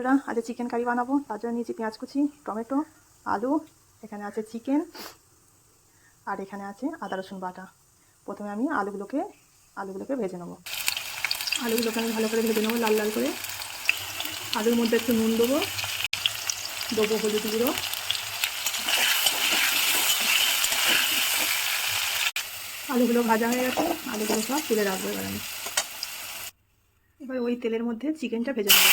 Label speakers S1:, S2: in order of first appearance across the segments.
S1: বন্ধুরা আজ chicken curry বানাবো, তার জন্য নিয়েছি পেঁয়াজ কুচি, টমেটো, আলু, এখানে আছে চিকেন আর এখানে আছে আদা রসুন বাটা। প্রথমে আমি আলুগুলোকে ভেজে নেবো। আলুগুলোকে আমি ভালো করে ভেজে নেবো লাল লাল করে। আলুর মধ্যে একটু নুন দেবো হলুদ গুঁড়ো, আলুগুলো ভাজা হয়ে গেছে, আলুগুলো সব তুলে রাখবো। এবার ওই তেলের মধ্যে চিকেনটা ভেজে নেবো।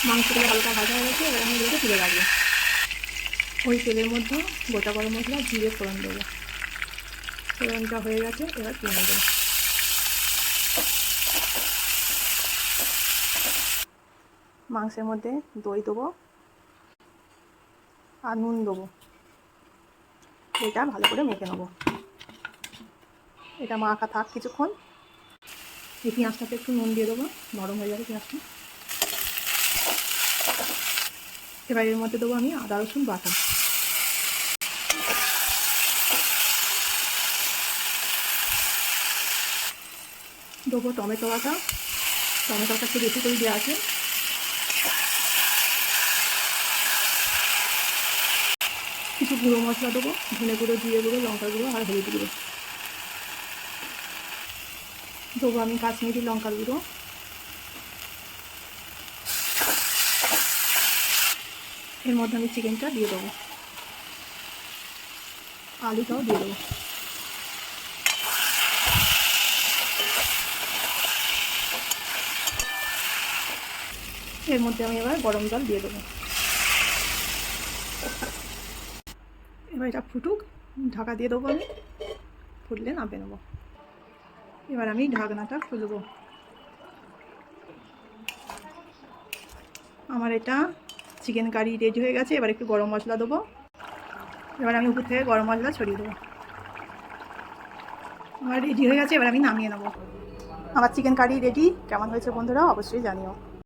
S1: মাংসগুলো হালকা ভাজা হয়ে গেছে, এবার আমি এগুলোকে তুলে রাখবো। ওই তেলের মধ্যে গোটা গরম মশলা জিরে ফোড়ন দেবো। ফোড়নটা হয়ে গেছে, এবার পেঁয়াজ দেবো। মাংসের মধ্যে দই দেবো আর নুন দেবো। এটা ভালো করে মেখে নেবো। এটা মাখা থাক কিছুক্ষণ। এই পেঁয়াজটাতে একটু নুন দিয়ে দেবো, নরম হয়ে যাবে পেঁয়াজটা। এবার এর মধ্যে দেবো আমি আদা রসুন বাটা। দেবো টমেটো বাটা, টমেটোটা একটু বেশি করে দেওয়া আছে। কিছু গুঁড়ো মশলা দেবো, ধনে গুঁড়ো, জিরে গুঁড়ো, লঙ্কা গুঁড়ো আর হলুদ গুঁড়ো দেবো। আমি কাশ্মীরি লঙ্কার গুঁড়ো। এর মধ্যে আমি চিকেনটা দিয়ে দেবো, আলুটাও দিয়ে দেবো। এর মধ্যে আমি এবার গরম জল দিয়ে দেবো। এবার এটা ফুটুক, ঢাকা দিয়ে দেবো আমি। ফুটলে নামিয়ে নেবো। এবার আমি ঢাকনাটা খুলবো। আমার এটা চিকেন কারি রেডি হয়ে গেছে। এবার একটু গরম মশলা দেবো। এবার আমি উপর থেকে গরম মশলা ছড়িয়ে দেবো। আমার রেডি হয়ে গেছে, এবার আমি নামিয়ে নেবো। আমার চিকেন কারি রেডি। কেমন হয়েছে বন্ধুরা অবশ্যই জানিও।